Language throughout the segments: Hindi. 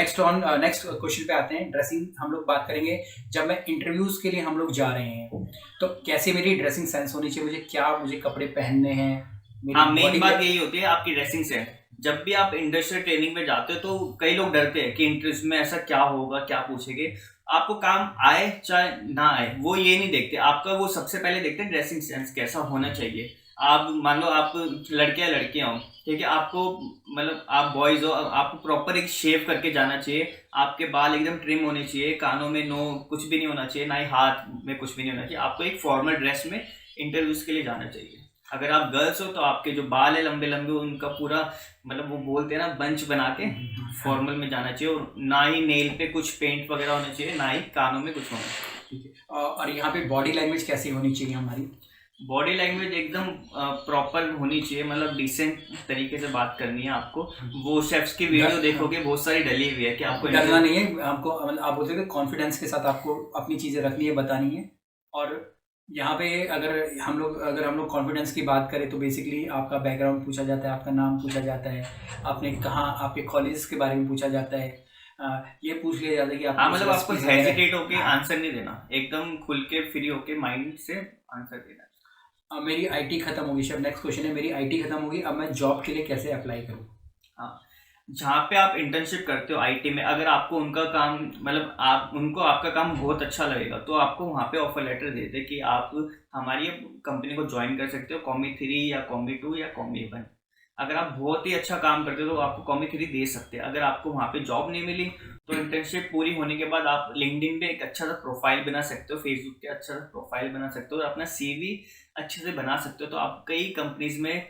नेक्स्ट क्वेश्चन पे आते हैं। ड्रेसिंग हम लोग बात करेंगे। जब मैं इंटरव्यूज के लिए हम लोग जा रहे हैं तो कैसे मेरी ड्रेसिंग सेंस होनी चाहिए, मुझे कपड़े पहनने हैं, मेरी हाँ, मेन बॉडी बात यही होती है आपकी ड्रेसिंग सेंस। जब भी आप इंडस्ट्रियल ट्रेनिंग में जाते हो तो कई लोग डरते हैं कि इंटरव्यू में ऐसा क्या होगा, क्या पूछेंगे। आपको काम आए चाहे ना आए, वो ये नहीं देखते आपका, वो सबसे पहले देखते हैं ड्रेसिंग सेंस कैसा होना चाहिए। आप मान लो आप लड़के या लड़कियां हो, ठीक है, आपको मतलब आप बॉयज हो, आपको प्रॉपर एक शेव करके जाना चाहिए। आपके बाल एकदम ट्रिम होने चाहिए, कानों में नो कुछ भी नहीं होना चाहिए, ना ही हाथ में कुछ भी नहीं होना चाहिए। आपको एक फॉर्मल ड्रेस में इंटरव्यूज के लिए जाना चाहिए। अगर आप गर्ल्स हो तो आपके जो बाल है लंबे लंबे, उनका पूरा मतलब वो बोलते हैं ना बंच बना के फॉर्मल में जाना चाहिए। और ना ही नेल पे कुछ पेंट वगैरह होना चाहिए, ना ही कानों में कुछ होना चाहिए। ठीक है। और यहाँ पे बॉडी लैंग्वेज कैसी होनी चाहिए हमारी? बॉडी लैंग्वेज एकदम प्रॉपर होनी चाहिए, मतलब डिसेंट तरीके से बात करनी है आपको। वो शेफ्स की वीडियो देखोगे बहुत सारी डली हुई है कि आपको डरना नहीं है आपको, मतलब आप बोलते हैं कॉन्फिडेंस के साथ आपको अपनी चीज़ें रखनी है, बतानी है। और यहाँ पे अगर हम लोग कॉन्फिडेंस की बात करें तो बेसिकली आपका बैकग्राउंड पूछा जाता है, आपका नाम पूछा जाता है, आपने कहाँ, आपके कॉलेज के बारे में पूछा जाता है। ये पूछ लिया जाता है कि आप, हाँ, मतलब आपको हेजिटेट होके आंसर नहीं देना, एकदम खुल के फ्री होके माइंड से आंसर देना। मेरी आईटी खत्म होगी। शब नेक्स्ट क्वेश्चन है, मेरी आईटी खत्म होगी, अब मैं जॉब के लिए कैसे अप्लाई करूँ? हाँ, जहाँ पे आप इंटर्नशिप करते हो आईटी में, अगर आपको उनका काम मतलब आप उनको आपका काम बहुत अच्छा लगेगा तो आपको वहाँ पे ऑफर लेटर देते कि आप हमारी कंपनी को ज्वाइन कर सकते हो कॉमी 3 या कॉमी 2 या कॉमी 1। अगर आप बहुत ही अच्छा काम करते हो तो आपको कॉमी 3 दे सकते हैं। अगर आपको वहाँ पे जॉब नहीं मिली तो इंटर्नशिप पूरी होने के बाद आप लिंक्डइन पे एक अच्छा सा प्रोफाइल बना सकते हो, फेसबुक पे अच्छा सा प्रोफाइल बना सकते हो और अपना सीवी अच्छे से बना सकते हो। तो आप कई कंपनीज में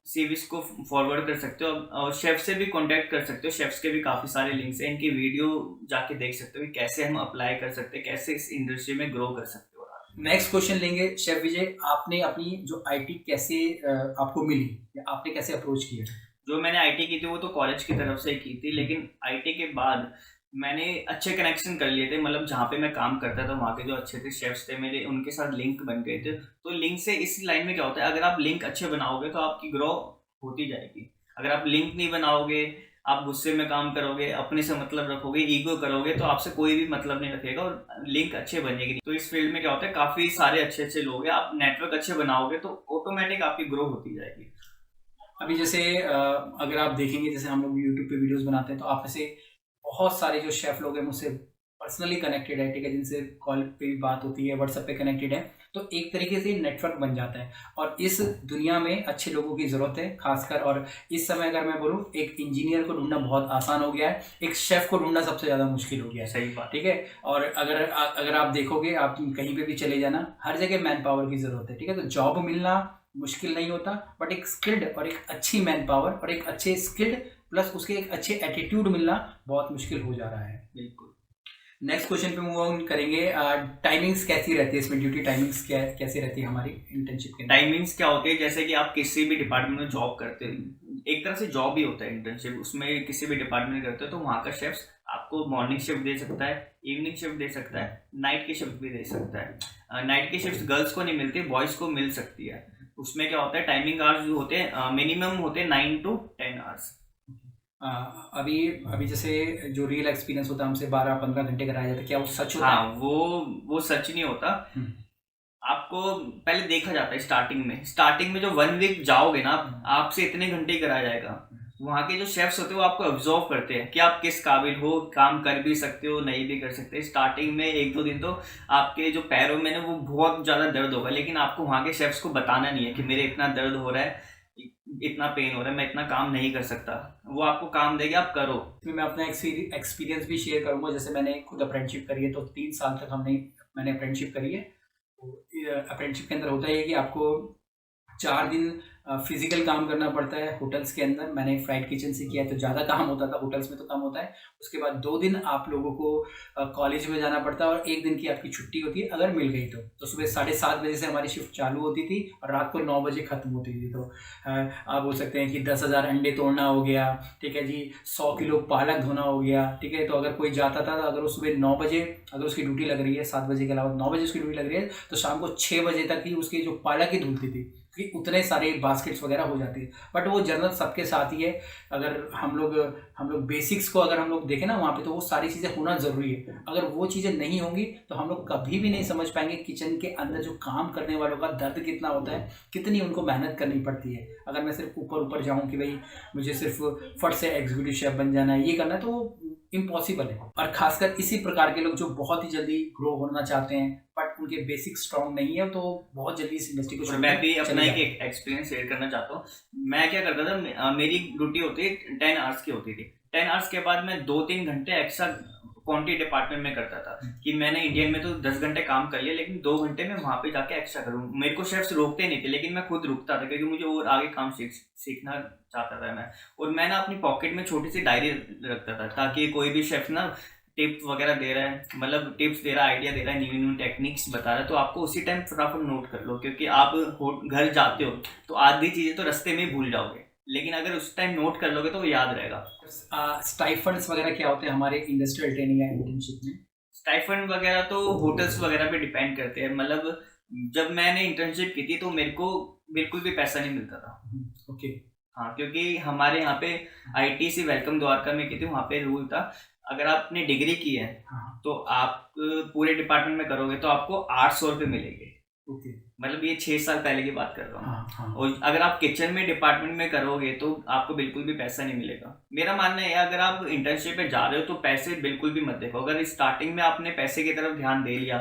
सीवीज को फॉरवर्ड कर सकते हो और शेफ से भी कांटेक्ट कर सकते हो। शेफ्स के भी काफ़ी सारे लिंक्स हैं, इनकी वीडियो जाके देख सकते हो कि कैसे हम अप्लाई कर सकते हैं, कैसे इस इंडस्ट्री में ग्रो कर सकते हो। नेक्स्ट क्वेश्चन लेंगे। शेफ विजय, आपने अपनी जो आईटी कैसे आपको मिली या आपने कैसे अप्रोच किया? जो मैंने आईटी की थी वो तो कॉलेज की तरफ से की थी, लेकिन आईटी के बाद मैंने अच्छे कनेक्शन कर लिए थे। मतलब जहाँ पे मैं काम करता था वहाँ के जो अच्छे थे शेफ्स थे मेरे, उनके साथ लिंक बन गए थे। तो लिंक से इस लाइन में क्या होता है, अगर आप लिंक अच्छे बनाओगे तो आपकी ग्रो होती जाएगी। अगर आप लिंक नहीं बनाओगे, आप गुस्से में काम करोगे, अपने से मतलब रखोगे, ईगो करोगे, तो आपसे कोई भी मतलब नहीं रखेगा और लिंक अच्छे बनेगी नहीं। तो इस फील्ड में क्या होता है, काफ़ी सारे अच्छे अच्छे लोग हैं, आप नेटवर्क अच्छे बनाओगे तो ऑटोमेटिक आपकी ग्रो होती जाएगी। अभी जैसे अगर आप देखेंगे, जैसे हम लोग यूट्यूब पे वीडियोस बनाते हैं तो आप में से बहुत सारे जो शेफ लोग हैं मुझसे पर्सनली कनेक्टेड है, ठीक है, जिनसे कॉल पे भी बात होती है, व्हाट्सएप पे कनेक्टेड है। तो एक तरीके से नेटवर्क बन जाता है और इस दुनिया में अच्छे लोगों की ज़रूरत है खासकर। और इस समय अगर मैं बोलूँ, एक इंजीनियर को ढूंढना बहुत आसान हो गया है, एक शेफ़ को ढूंढना सबसे ज़्यादा मुश्किल हो गया है। सही बात। ठीक है। और अगर आप देखोगे, आप कहीं पे भी चले जाना, हर जगह मैन पावर की ज़रूरत है। ठीक है, तो जॉब मिलना मुश्किल नहीं होता, बट एक स्किल्ड और एक अच्छी मैन पावर और एक अच्छे स्किल्ड प्लस उसके एक अच्छे एटीट्यूड मिलना बहुत मुश्किल हो जा रहा है। बिल्कुल। नेक्स्ट क्वेश्चन पे मूव ऑन करेंगे। टाइमिंग्स कैसी रहती है इसमें? ड्यूटी टाइमिंग्स कैसी रहती है हमारी इंटर्नशिप के? टाइमिंग्स क्या होती है, जैसे कि आप किसी भी डिपार्टमेंट में जॉब करते हो, एक तरह से जॉब ही होता है इंटर्नशिप, उसमें किसी भी डिपार्टमेंट में करते हो तो वहाँ का शेफ्स आपको मॉर्निंग शिफ्ट दे सकता है, इवनिंग शिफ्ट दे सकता है, नाइट की शिफ्ट भी दे सकता है। नाइट की शिफ्ट गर्ल्स को नहीं मिलती, बॉयज़ को मिल सकती है। उसमें क्या होता है, टाइमिंग आवर्स जो होते हैं मिनिमम होते हैं 9 to 10 आवर्स। अभी अभी जैसे जो रियल एक्सपीरियंस होता है, हमसे 12-15 घंटे कराया जाता है, क्या वो सच होता हाँ, है? वो सच नहीं होता। आपको पहले देखा जाता है स्टार्टिंग में जो 1 वीक जाओगे ना, आपसे इतने घंटे ही कराया जाएगा। वहाँ के जो शेफ्स होते हैं वो आपको ऑब्जर्व करते हैं कि आप किस काबिल हो, काम कर भी सकते हो, नहीं भी कर सकते। स्टार्टिंग में 1-2 दिन तो आपके जो पैरों में ना वो बहुत ज़्यादा दर्द होगा, लेकिन आपको वहाँ के शेफ्स को बताना नहीं है कि मेरे इतना दर्द हो रहा है, इतना पेन हो रहा है, मैं इतना काम नहीं कर सकता। वो आपको काम देगा, आप करो। मैं अपना एक्सपीरियंस भी शेयर करूंगा। जैसे मैंने खुद अप्रेंटिसशिप करी है, तो 3 साल तक मैंने अप्रेंटिसशिप करी है। अप्रेंटिसशिप के अंदर होता है कि आपको 4 दिन फिजिकल काम करना पड़ता है होटल्स के अंदर। मैंने फ्लाइट किचन से किया तो ज़्यादा काम होता था, होटल्स में तो कम होता है। उसके बाद 2 दिन आप लोगों को कॉलेज में जाना पड़ता है और 1 दिन की आपकी छुट्टी होती है अगर मिल गई तो सुबह 7:30 बजे से हमारी शिफ्ट चालू होती थी और रात को 9 बजे ख़त्म होती थी। तो आप बोल सकते हैं कि 10,000 अंडे तोड़ना हो गया, ठीक है जी, 100 किलो पालक धोना हो गया। ठीक है, तो अगर कोई जाता था, अगर वो सुबह 9 बजे अगर उसकी ड्यूटी लग रही है, 7 बजे के अलावा 9 बजे उसकी ड्यूटी लग रही है, तो शाम को 6 बजे तक ही उसकी जो पालक ही धुलती थी। कि उतने सारे बास्केट्स वगैरह हो जाती है, बट वो जर्नल सबके साथ ही है। अगर हम लोग बेसिक्स को अगर हम लोग देखें ना वहाँ पे, तो वो सारी चीज़ें होना ज़रूरी है। अगर वो चीज़ें नहीं होंगी तो हम लोग कभी भी नहीं समझ पाएंगे किचन के अंदर जो काम करने वालों का दर्द कितना होता है, कितनी उनको मेहनत करनी पड़ती है। अगर मैं सिर्फ ऊपर ऊपर जाऊँ कि भाई मुझे सिर्फ फट से एग्जीक्यूटिव शेफ बन जाना है, ये करना है, तो इम्पॉसिबल है। और खासकर इसी प्रकार के लोग जो बहुत ही जल्दी ग्रो होना चाहते हैं बट उनके बेसिक स्ट्रांग नहीं है, तो बहुत जल्दी इस इंडस्ट्री को और मैं भी अपना एक एक्सपीरियंस शेयर करना चाहता हूँ। मैं क्या करता था, मेरी ड्यूटी होती है 10 आवर्स की होती थी। 10 आवर्स के बाद मैं 2-3 घंटे एक्स्ट्रा क्वांटिटी डिपार्टमेंट में करता था कि मैंने इंडियन में तो 10 घंटे काम कर लिया, लेकिन 2 घंटे में वहाँ पे जाके एक्स्ट्रा करूँ। मेरे को शेफ्स रोकते नहीं थे, लेकिन मैं खुद रुकता था क्योंकि मुझे और आगे काम सीखना चाहता था मैं। और मैं ना अपनी पॉकेट में छोटी सी डायरी रखता था, ताकि कोई भी शेफ ना टिप्स वगैरह दे रहा है, मतलब टिप्स दे रहा है, आइडिया दे रहा है, न्यू न्यू टेक्निक्स बता रहा है, तो आपको उसी टाइम फटाफट नोट कर लो, क्योंकि आप घर जाते हो तो आधी चीज़ें तो रास्ते में ही भूल जाओगे, लेकिन अगर उस टाइम नोट कर लोगे तो वो याद रहेगा। स्टाइफंड्स वगैरह क्या होते हैं हमारे इंडस्ट्रियल ट्रेनिंग या इंटर्नशिप में? स्टाइफंड वगैरह तो होटल्स वगैरह पे डिपेंड करते हैं। मतलब जब मैंने इंटर्नशिप की थी तो मेरे को बिल्कुल भी पैसा नहीं मिलता था। ओके। हाँ, क्योंकि हमारे यहाँ पे आईटीसी वेलकम द्वारका में की थी, वहाँ पे रूल था अगर आपने डिग्री की है तो आप पूरे डिपार्टमेंट में करोगे तो आपको 800 रुपये मिलेंगे। ओके। मतलब ये 6 साल पहले की बात कर रहा हूँ। हाँ। और अगर आप किचन में डिपार्टमेंट में करोगे तो आपको बिल्कुल भी पैसा नहीं मिलेगा। मेरा मानना है अगर आप इंटर्नशिप में जा रहे हो तो पैसे बिल्कुल भी मत देखो। अगर स्टार्टिंग में आपने पैसे की तरफ ध्यान दे लिया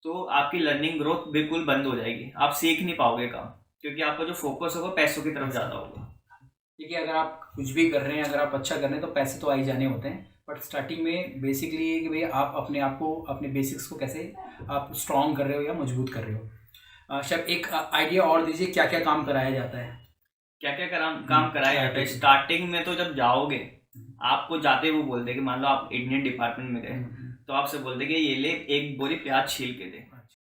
तो आपकी लर्निंग ग्रोथ बिल्कुल बंद हो जाएगी, आप सीख नहीं पाओगे काम, क्योंकि आपका जो फोकस होगा पैसों की तरफ ज़्यादा होगा। देखिए, अगर आप कुछ भी कर रहे हैं, अगर आप अच्छा कर रहे हैं तो पैसे तो आ ही जाने होते हैं, बट स्टार्टिंग में बेसिकली ये कि भाई आप अपने आप को, अपने बेसिक्स को कैसे आप स्ट्रॉन्ग कर रहे हो या मजबूत कर रहे हो। शेफ, एक आइडिया और दीजिए, क्या क्या काम कराया जाता है? क्या क्या काम कराया जाता है? स्टार्टिंग में तो जब जाओगे आपको जाते ही वो बोलते कि मान लो आप इंडियन डिपार्टमेंट में गए तो आपसे बोलते कि ये ले एक बोरी प्याज छील के दे।